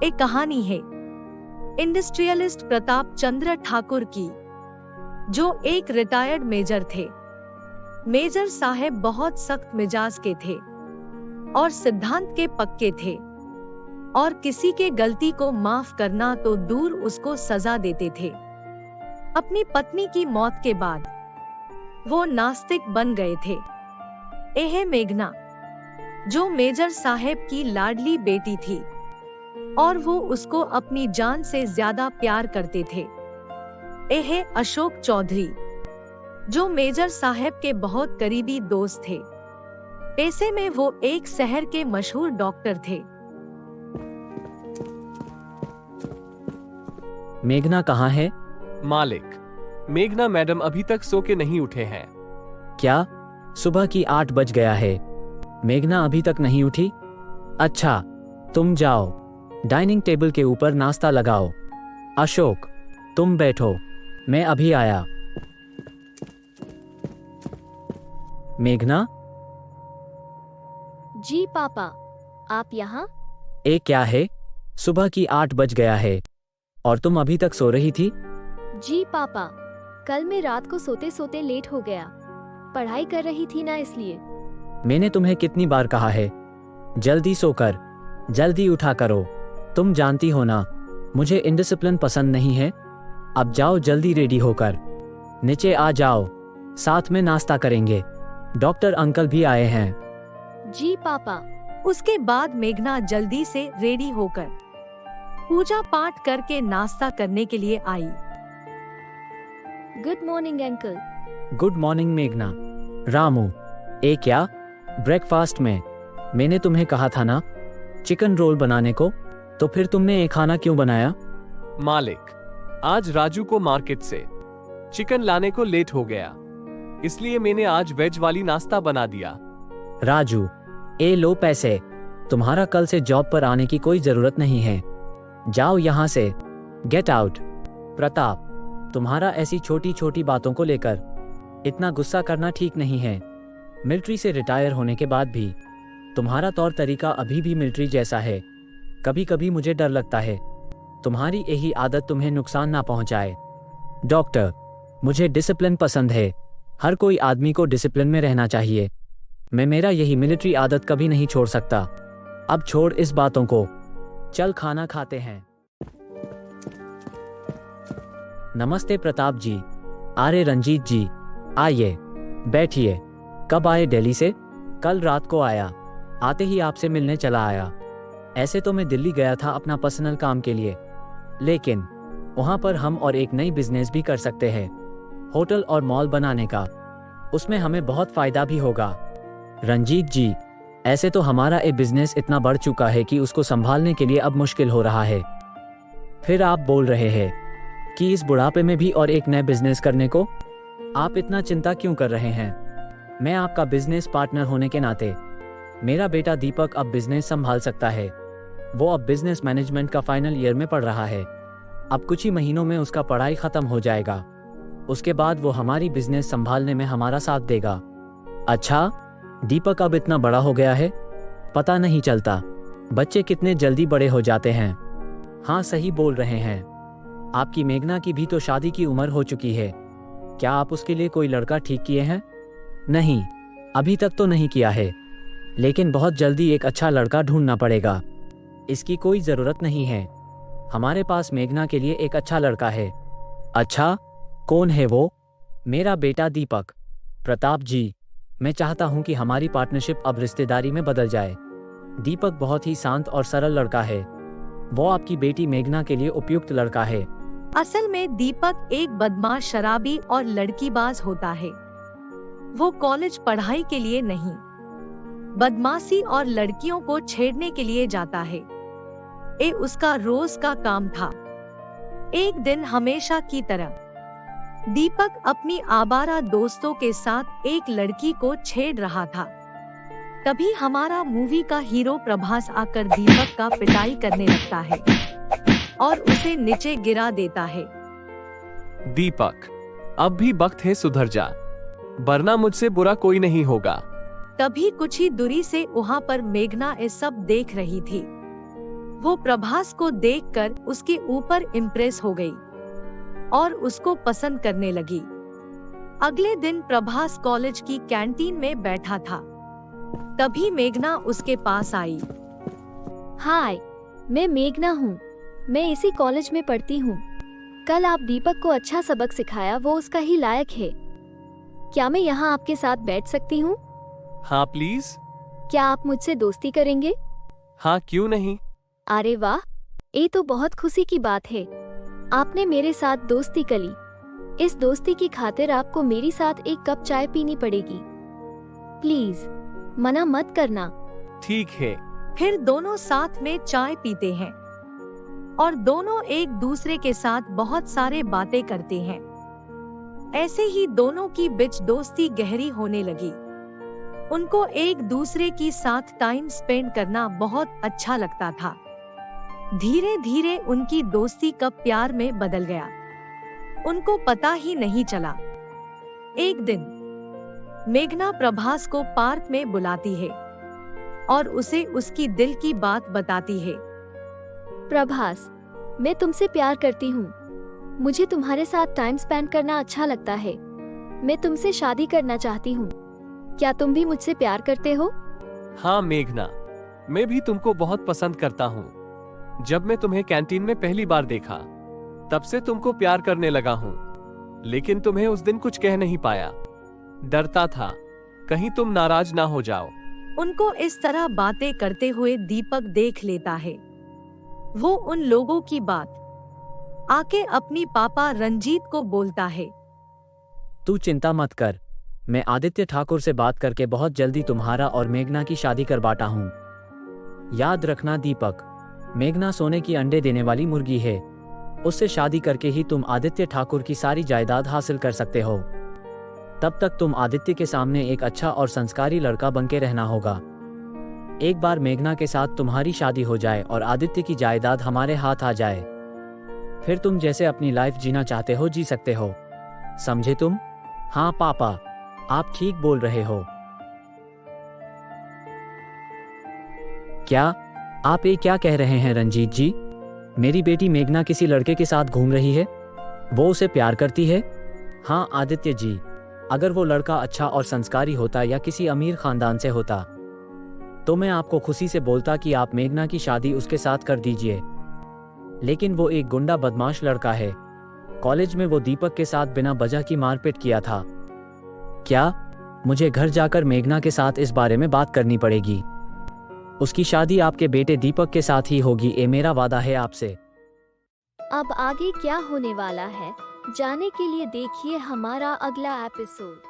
एक कहानी है इंडस्ट्रियलिस्ट प्रताप चंद्र ठाकुर की, जो एक रिटायर्ड मेजर थे। मेजर साहब बहुत सख्त मिजाज के थे और सिद्धांत के पक्के थे, और किसी के गलती को माफ करना तो दूर उसको सजा देते थे। अपनी पत्नी की मौत के बाद वो नास्तिक बन गए थे। यह मेघना, जो मेजर साहब की लाडली बेटी थी और वो उसको अपनी जान से ज्यादा प्यार करते थे। यह अशोक चौधरी, जो मेजर साहब के बहुत करीबी दोस्त थे। पेशे में वो एक शहर के मशहूर डॉक्टर थे। मेघना कहाँ है? मालिक, मेघना मैडम अभी तक सो के नहीं उठे हैं। क्या? सुबह की 8 बज गया है, मेघना अभी तक नहीं उठी? अच्छा, तुम जाओ, डाइनिंग टेबल के ऊपर नाश्ता लगाओ। अशोक, तुम बैठो, मैं अभी आया। मेघना? जी पापा, आप यहाँ? ए क्या है, सुबह की 8 बज गया है और तुम अभी तक सो रही थी? जी पापा, कल मैं रात को सोते सोते लेट हो गया, पढ़ाई कर रही थी ना, इसलिए। मैंने तुम्हें कितनी बार कहा है, जल्दी सोकर जल्दी उठा करो। तुम जानती हो ना, मुझे इनडिसिप्लिन पसंद नहीं है। अब जाओ जल्दी रेडी होकर, नीचे आ जाओ, साथ में नाश्ता करेंगे। डॉक्टर अंकल भी आए हैं। जी पापा। उसके बाद मेघना जल्दी से रेडी होकर पूजा पाठ करके नाश्ता करने के लिए आई। Good morning uncle. Good morning मेघना। रामू, ए क्या, ब्रेकफास्ट में मैंने तुम्हें कहा था ना चिकन रोल बनाने को, तो फिर तुमने एक खाना क्यों बनाया? मालिक, आज राजू को मार्केट से चिकन लाने को लेट हो गया, इसलिए मैंने आज वेज वाली नाश्ता बना दिया। राजू, ए लो पैसे, तुम्हारा कल से जॉब पर आने की कोई जरूरत नहीं है, जाओ यहाँ से, गेट आउट। प्रताप, तुम्हारा ऐसी छोटी छोटी बातों को लेकर इतना गुस्सा करना ठीक नहीं है। मिलिट्री से रिटायर होने के बाद भी तुम्हारा तौर तरीका अभी भी मिलिट्री जैसा है। कभी कभी मुझे डर लगता है तुम्हारी यही आदत तुम्हें नुकसान ना पहुंचाए। डॉक्टर, मुझे डिसिप्लिन पसंद है, हर कोई आदमी को डिसिप्लिन में रहना चाहिए। मैं मेरा यही मिलिट्री आदत कभी नहीं छोड़ सकता। अब छोड़ इस बातों को, चल खाना खाते हैं। नमस्ते प्रताप जी। अरे रंजीत जी, आइए, बैठिए। कब आए दिल्ली से? कल रात को आया, आते ही आपसे मिलने चला आया। ऐसे तो मैं दिल्ली गया था अपना पर्सनल काम के लिए, लेकिन वहाँ पर हम और एक नई बिजनेस भी कर सकते हैं, होटल और मॉल बनाने का। उसमें हमें बहुत फायदा भी होगा। रंजीत जी, ऐसे तो हमारा ये बिजनेस इतना बढ़ चुका है कि उसको संभालने के लिए अब मुश्किल हो रहा है। फिर आप बोल रहे हैं कि इस बुढ़ापे में भी और एक नया बिजनेस करने को? आप इतना चिंता क्यों कर रहे हैं? मैं आपका बिजनेस पार्टनर होने के नाते, मेरा बेटा दीपक अब बिजनेस संभाल सकता है। वो अब बिजनेस मैनेजमेंट का फाइनल ईयर में पढ़ रहा है। अब कुछ ही महीनों में उसका पढ़ाई खत्म हो जाएगा। उसके बाद वो हमारी बिजनेस संभालने में हमारा साथ देगा। अच्छा, दीपक अब इतना बड़ा हो गया है, पता नहीं चलता। बच्चे कितने जल्दी बड़े हो जाते हैं। हाँ, सही बोल रहे हैं। आपकी मेघना की भी तो शादी की उम्र हो चुकी है। क्या आप उसके लिए कोई लड़का ठीक किए हैं? नहीं, अभी तक तो नहीं किया है, लेकिन बहुत जल्दी एक अच्छा लड़का ढूंढना पड़ेगा। इसकी कोई जरूरत नहीं है, हमारे पास मेघना के लिए एक अच्छा लड़का है। अच्छा, कौन है वो? मेरा बेटा दीपक। प्रताप जी, मैं चाहता हूं कि हमारी पार्टनरशिप अब रिश्तेदारी में बदल जाए। दीपक बहुत ही शांत और सरल लड़का है। वो आपकी बेटी मेघना के लिए उपयुक्त लड़का है। असल में दीपक एक बदमाश, शराबी और लड़कीबाज होता है। वो कॉलेज पढ़ाई के लिए नहीं, बदमाशी और लड़कियों को छेड़ने के लिए जाता है। ये उसका रोज का काम था। एक दिन हमेशा की तरह दीपक अपनी आवारा दोस्तों के साथ एक लड़की को छेड़ रहा था। तभी हमारा मूवी का हीरो प्रभास आकर दीपक का पिटाई करने लगता है और उसे नीचे गिरा देता है। दीपक, अब भी वक्त है, सुधर जा, वरना मुझसे बुरा कोई नहीं होगा। तभी कुछ ही दूरी से वहाँ पर मेघना ये सब देख रही थी। वो प्रभास को देखकर उसके ऊपर इम्प्रेस हो गई और उसको पसंद करने लगी। अगले दिन प्रभास कॉलेज की कैंटीन में बैठा था, तभी मेघना उसके पास आई। हाय, मैं मेघना हूँ। मैं इसी कॉलेज में पढ़ती हूँ। कल आप दीपक को अच्छा सबक सिखाया, वो उसका ही लायक है। क्या मैं यहाँ आपके साथ बैठ सकती हूँ? हाँ प्लीज। क्या आप मुझसे दोस्ती करेंगे? हाँ क्यों नहीं। अरे वाह, ये तो बहुत खुशी की बात है। आपने मेरे साथ दोस्ती करी। इस दोस्ती की खातिर आपको मेरी साथ एक कप चाय पीनी पड़ेगी। प्लीज मना मत करना। ठीक है। फिर दोनों साथ में चाय पीते हैं और दोनों एक दूसरे के साथ बहुत सारे बातें करते हैं। ऐसे ही दोनों की बीच दोस्ती गहरी होने लगी। उनको एक दूसरे की साथ टाइम स्पेंड करना बहुत अच्छा लगता था। धीरे धीरे उनकी दोस्ती कब प्यार में बदल गया, उनको पता ही नहीं चला। एक दिन मेघना प्रभास को पार्क में बुलाती है और उसे उसकी दिल की बात बताती है। प्रभास, मैं तुमसे प्यार करती हूँ। मुझे तुम्हारे साथ टाइम स्पेंड करना अच्छा लगता है। मैं तुमसे शादी करना चाहती हूँ। क्या तुम भी मुझसे प्यार करते हो? हाँ मेघना, मैं भी तुमको बहुत पसंद करता हूँ। जब मैं तुम्हें कैंटीन में पहली बार देखा, तब से तुमको प्यार करने लगा हूँ। लेकिन तुम्हें उस दिन कुछ कह नहीं पाया। डरता था कहीं तुम नाराज ना हो जाओ। उनको इस तरह बातें करते हुए दीपक देख लेता है। वो उन लोगों की बात आके अपनी पापा रंजीत को बोलता है। तू चिंता मत कर, मैं आदित्य ठाकुर से बात करके बहुत जल्दी तुम्हारा और मेघना की शादी करवाता हूँ। याद रखना दीपक, मेघना सोने की अंडे देने वाली मुर्गी है। उससे शादी करके ही तुम आदित्य ठाकुर की सारी जायदाद हासिल कर सकते हो। तब तक तुम आदित्य के सामने एक अच्छा और संस्कारी लड़का बनके रहना होगा। एक बार मेघना के साथ तुम्हारी शादी हो जाए और आदित्य की जायदाद हमारे हाथ आ जाए, फिर तुम जैसे अपनी लाइफ जीना चाहते हो जी सकते हो। समझे तुम? हाँ पापा, आप ठीक बोल रहे हो। क्या आप ये क्या कह रहे हैं रंजीत जी? मेरी बेटी मेघना किसी लड़के के साथ घूम रही है? वो उसे प्यार करती है? हाँ आदित्य जी, अगर वो लड़का अच्छा और संस्कारी होता या किसी अमीर खानदान से होता, तो मैं आपको खुशी से बोलता कि आप मेघना की शादी उसके साथ कर दीजिए। लेकिन वो एक गुंडा बदमाश लड़का है। कॉलेज में वो दीपक के साथ बिना वजह की मारपीट किया था। क्या? मुझे घर जाकर मेघना के साथ इस बारे में बात करनी पड़ेगी। उसकी शादी आपके बेटे दीपक के साथ ही होगी, ये मेरा वादा है आपसे। अब आगे क्या होने वाला है, जाने के लिए देखिए हमारा अगला एपिसोड।